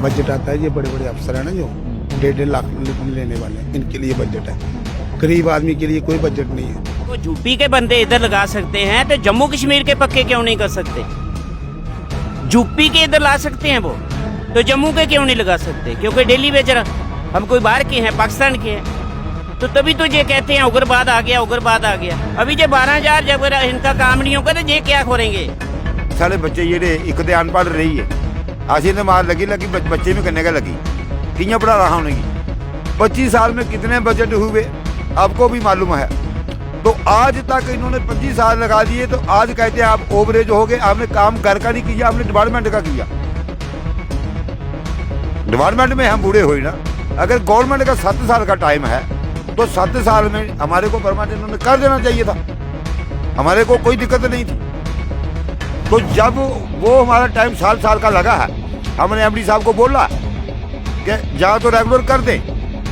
Budget आता है, ये बड़े बड़े अफसर हैं ना जो 1.5 लाख लेने वाले हैं, इनके लिए बजट है। गरीब आदमी के लिए कोई बजट नहीं है। तो यूपी के बंदे इधर लगा सकते हैं तो जम्मू कश्मीर के पक्के क्यों नहीं कर सकते? यूपी के इधर ला सकते हैं वो, तो जम्मू के क्यों नहीं लगा सकते? क्योंकि डेली वेजर हम कोई बाहर के हैं, पाकिस्तान के हैं, तो तभी तो ये कहते हैं उग्रवाद आ गया, उग्रवाद आ गया। अभी जो 12,000 जब इनका काम नहीं होगा तो ये क्या करेंगे? सारे बच्चे जेडे एक तो अनपढ़ रही है, असी तो मार लगी बच्चे में करने का लगी कियाँ पढ़ा रहा उन्हें। 25 साल में कितने बजट हुए आपको भी मालूम है। तो आज तक इन्होंने 25 साल लगा दिए, तो आज कहते हैं आप ओवरेज हो गए, आपने काम घर का नहीं किया, आपने डिपार्टमेंट का किया। डिपार्टमेंट में हम बूढ़े हुए ना, अगर गवर्नमेंट का 7 साल का टाइम है तो 7 साल में हमारे को परमानेंट इन्होंने कर देना चाहिए था, हमारे को कोई दिक्कत नहीं थी। तो जब वो हमारा टाइम साल का लगा है, हमने एमडी साहब को बोला कि या तो रेगुलर कर दे,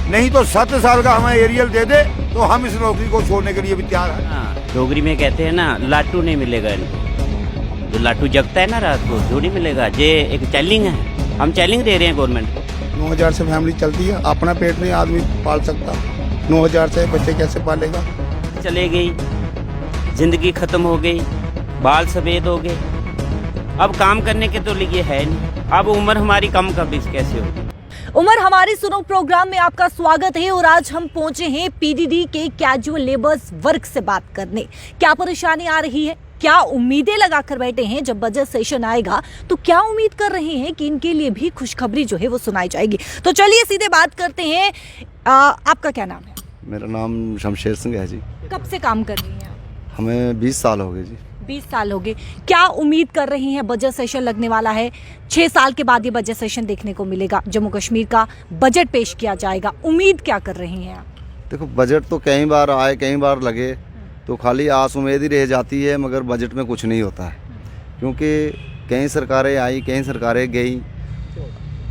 नहीं तो 7 साल का हमें एरियल दे दे, तो हम इस नौकरी को छोड़ने के लिए भी तैयार हैं। डोगरी में कहते हैं ना, लाटू नहीं मिलेगा इनको। जो लाटू जगता है ना रात को, जो नहीं मिलेगा। ये एक चैलेंज है, हम चैलेंज दे रहे हैं गवर्नमेंट को। 9,000 से फैमिली चलती है, अपना पेट नहीं आदमी पाल सकता, 9,000 से बच्चे कैसे पालेगा? चले गई, जिंदगी खत्म हो गई, बाल सफेद हो गए, अब काम करने के तो लिए है नहीं। अब उम्र हमारी कम कब कैसे होगी? उमर हमारे सुनो प्रोग्राम में आपका स्वागत है और आज हम पहुंचे हैं पीडीडी के कैजुअल लेबर्स वर्ग से बात करने। क्या परेशानी आ रही है, क्या उम्मीदें लगाकर बैठे हैं? जब बजट सेशन आएगा तो क्या उम्मीद कर रहे हैं कि इनके लिए भी खुशखबरी जो है वो सुनाई जाएगी? तो चलिए सीधे बात करते हैं। आपका क्या नाम है? मेरा नाम शमशेर सिंह है जी। कब से काम कर रही हैं? हमें 20 साल हो गए जी। 20 साल हो गए। क्या उम्मीद कर रही हैं? बजट सेशन लगने वाला है, 6 साल के बाद ये बजट सेशन देखने को मिलेगा, जम्मू कश्मीर का बजट पेश किया जाएगा। उम्मीद क्या कर रही हैं आप? देखो, बजट तो कई बार आए, कई बार लगे, तो खाली आस उम्मीद ही रह जाती है, मगर बजट में कुछ नहीं होता है। क्योंकि कई सरकारें आई, कई सरकारें गई।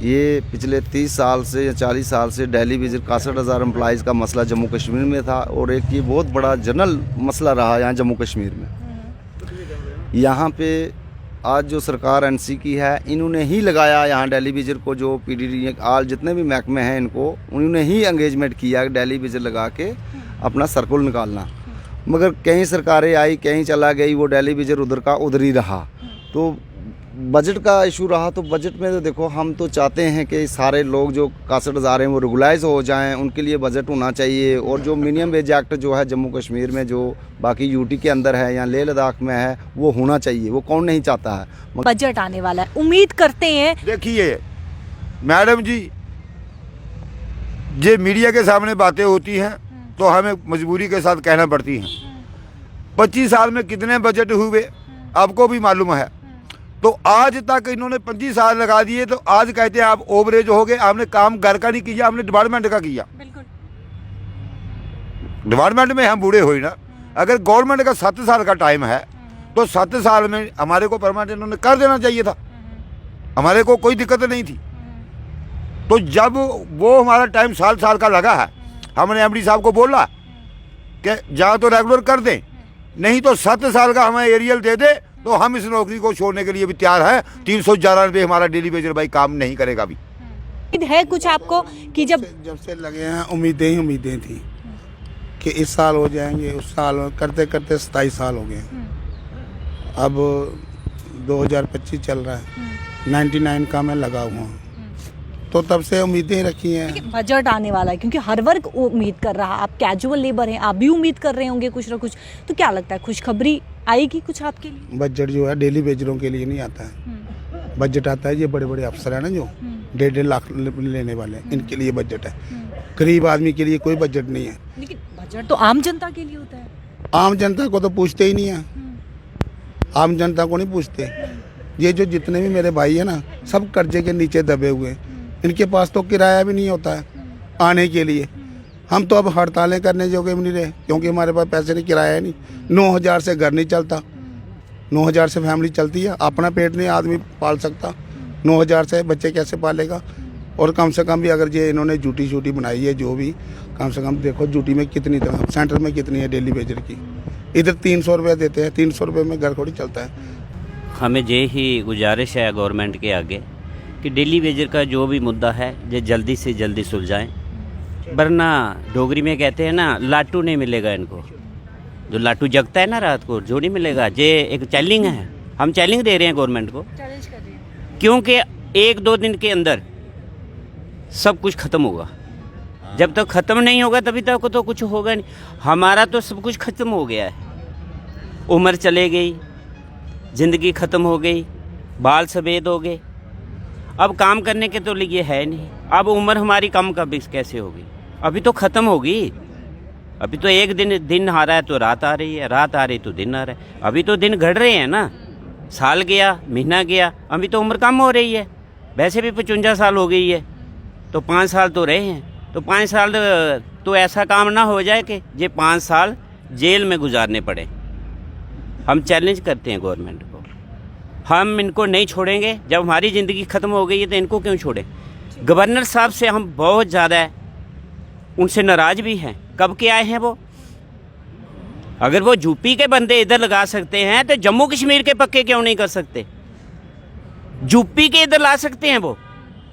ये पिछले 30 साल से या 40 साल से डेली वेजर 61,000 एम्प्लॉइज़ का मसला जम्मू कश्मीर में था, और एक ये बहुत बड़ा जनरल मसला रहा यहाँ जम्मू कश्मीर में। यहाँ पे आज जो सरकार एनसी की है, इन्होंने ही लगाया यहाँ डेली वेजर को, जो पीडीडी आल जितने भी महकमे हैं इनको, उन्होंने ही एंगेजमेंट किया डेली वेजर लगा के अपना सर्कुल निकालना। मगर कई सरकारें आई, कहीं चला गई, वो डेली वेजर उधर का उधर ही रहा। तो बजट का इशू रहा। तो बजट में तो देखो, हम तो चाहते हैं कि सारे लोग जो 61,000 हैं वो रेगुलाइज हो जाएं, उनके लिए बजट होना चाहिए। और जो मिनिमम वेज एक्ट जो है जम्मू कश्मीर में, जो बाकी यूटी के अंदर है या लेह लद्दाख में है, वो होना चाहिए। वो कौन नहीं चाहता है। बजट आने वाला है, उम्मीद करते हैं। देखिए मैडम जी, ये मीडिया के सामने बातें होती हैं तो हमें मजबूरी के साथ कहना पड़ती हैं। 25 साल में कितने बजट हुए आपको भी मालूम है। तो आज तक इन्होंने 25 साल लगा दिए, तो आज कहते हैं आप ओवरेज हो गए, आपने काम घर का नहीं किया, आपने डिपार्टमेंट का किया। डिपार्टमेंट में हम बूढ़े हुए ना, अगर गवर्नमेंट का 7 साल का टाइम है तो 7 साल में हमारे को परमानेंट इन्होंने कर देना चाहिए था, हमारे को कोई दिक्कत नहीं थी। तो जब वो हमारा टाइम साल का लगा है, हमने एमडी साहब को बोला कि या तो रेगुलर कर दें, नहीं तो 7 साल का हमें एरियल दे दे, तो हम इस नौकरी को छोड़ने के लिए भी तैयार हैं। 311 रुपये हमारा डेली वेजर भाई काम नहीं करेगा भी। है कुछ आपको कि जब से लगे हैं, उम्मीदें ही उम्मीदें थी कि इस साल हो जाएंगे, उस साल करते करते 27 साल हो गए। अब 2025 चल रहा है, 99 का मैं लगा हुआ हूँ, तो तब से उम्मीदें रखी हैं। बजट आने वाला है, क्योंकि हर वर्ग उम्मीद कर रहा। आप कैजुअल लेबर हैं, आप भी उम्मीद कर रहे होंगे कुछ ना कुछ। तो क्या लगता है, खुशखबरी आएगी कुछ आपके लिए? बजट जो है डेली वेजरों के लिए नहीं आता है। बजट आता है, ये बड़े बड़े अफसर हैं ना जो 1.5 लाख लेने वाले हैं, इनके लिए बजट है। गरीब आदमी के लिए कोई बजट नहीं है। लेकिन बजट तो आम जनता के लिए होता है। आम जनता को तो पूछते ही नहीं है, आम जनता को नहीं पूछते। ये जो जितने भी मेरे भाई है ना, सब कर्जे के नीचे दबे हुए हैं। इनके पास तो किराया भी नहीं होता है आने के लिए। हम तो अब हड़तालें करने जोगे भी नहीं रहे, क्योंकि हमारे पास पैसे नहीं, किराया नहीं। 9,000 से घर नहीं चलता, 9,000 से फैमिली चलती है, अपना पेट नहीं आदमी पाल सकता, 9,000 से बच्चे कैसे पालेगा? और कम से कम भी अगर ये इन्होंने ड्यूटी शूटी बनाई है, जो भी कम से कम देखो ड्यूटी में कितनी, सेंटर में कितनी है डेली वेजर की। इधर 300 रुपये देते हैं, 300 रुपये में घर थोड़ी चलता है। हमें ये ही गुजारिश है गवर्नमेंट के आगे कि डेली वेजर का जो भी मुद्दा है ये जल्दी से जल्दी सुलझाएं, वरना डोगरी में कहते हैं ना, लाटू नहीं मिलेगा इनको। जो लाटू जगता है ना रात को, जो नहीं मिलेगा। ये एक चैलेंज है, हम चैलेंज दे रहे हैं गवर्नमेंट को, क्योंकि 1-2 दिन के अंदर सब कुछ खत्म होगा। जब तक खत्म नहीं होगा तभी तक तो कुछ होगा नहीं। हमारा तो सब कुछ खत्म हो गया है, उम्र चले गई, ज़िंदगी ख़त्म हो गई, बाल सफ़ेद हो गए, अब काम करने के तो लिए है नहीं। अब उम्र हमारी कम कब कैसे होगी? अभी तो ख़त्म होगी। अभी तो एक दिन आ रहा है तो रात आ रही है, रात आ रही तो दिन आ रहा है। अभी तो दिन घट रहे हैं ना, साल गया, महीना गया, अभी तो उम्र कम हो रही है। वैसे भी 55 साल हो गई है, तो 5 साल तो रहे हैं। तो 5 साल तो ऐसा काम ना हो जाए कि ये 5 साल जेल में गुजारने पड़े। हम चैलेंज करते हैं गवर्नमेंट को, हम इनको नहीं छोड़ेंगे। जब हमारी ज़िंदगी ख़त्म हो गई है तो इनको क्यों छोड़ें? गवर्नर साहब से हम बहुत ज़्यादा उनसे नाराज़ भी हैं। कब के आए हैं वो? अगर वो यूपी के बंदे इधर लगा सकते हैं तो जम्मू कश्मीर के पक्के क्यों नहीं कर सकते? यूपी के इधर ला सकते हैं वो,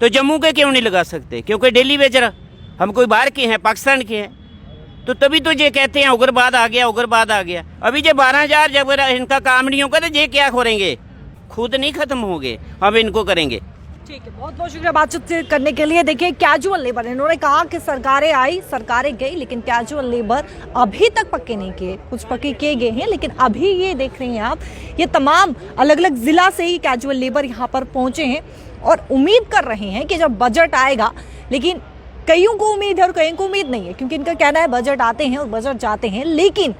तो जम्मू के क्यों नहीं लगा सकते? क्योंकि डेली वेजर हम कोई बाहर के हैं, पाकिस्तान के हैं, तो तभी तो ये कहते हैं उग्रवाद आ गया, उग्रवाद आ गया। अभी जो 12,000 जब इनका काम नहीं होगा तो ये क्या करेंगे? खुद नहीं खत्म होंगे, हम इनको करेंगे। ठीक है, बहुत बहुत शुक्रिया बातचीत करने के लिए। देखिए, कैजुअल लेबर, इन्होंने कहा कि सरकारें आई, सरकारें गई, लेकिन कैजुअल लेबर अभी तक पक्के नहीं किए। कुछ पक्के किए गए हैं, लेकिन अभी ये देख रहे हैं आप, ये तमाम अलग अलग जिला से ही कैजुअल लेबर यहाँ पर पहुंचे हैं और उम्मीद कर रहे हैं कि जब बजट आएगा, लेकिन कईयों को उम्मीद है और कईयों को उम्मीद नहीं है, क्योंकि इनका कहना है बजट आते हैं और बजट जाते हैं, लेकिन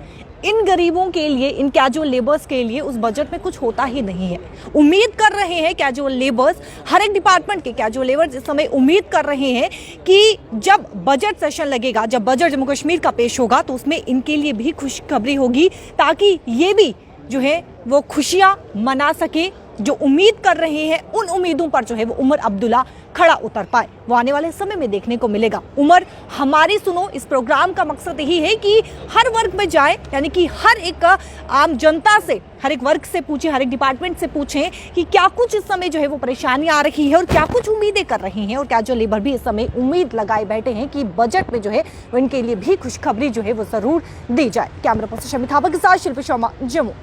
इन गरीबों के लिए, इन कैजुअल लेबर्स के लिए उस बजट में कुछ होता ही नहीं है। उम्मीद कर रहे हैं कैजुअल लेबर्स, हर एक डिपार्टमेंट के कैजुअल लेबर्स इस समय उम्मीद कर रहे हैं कि जब बजट सेशन लगेगा, जब बजट जम्मू कश्मीर का पेश होगा, तो उसमें इनके लिए भी खुशखबरी होगी, ताकि ये भी जो है वो खुशियां मना सके। जो उम्मीद कर रहे हैं उन उम्मीदों पर जो है वो उमर अब्दुल्ला खड़ा उतर पाए, वो आने वाले समय में देखने को मिलेगा। उमर हमारी सुनो, इस प्रोग्राम का मकसद यही है कि हर वर्ग में जाए, यानी कि हर एक आम जनता से, हर एक वर्ग से पूछे, हर एक डिपार्टमेंट से पूछें कि क्या कुछ इस समय जो है वो परेशानी आ रही है और क्या कुछ उम्मीदें कर रही हैं। और क्या जो लेबर भी इस समय उम्मीद लगाए बैठे हैं कि बजट में जो है वो इनके लिए भी खुशखबरी जो है वो जरूर दी जाए। कैमरा पर्सन शमी थापा के साथ शिल्पी शर्मा, जम्मू।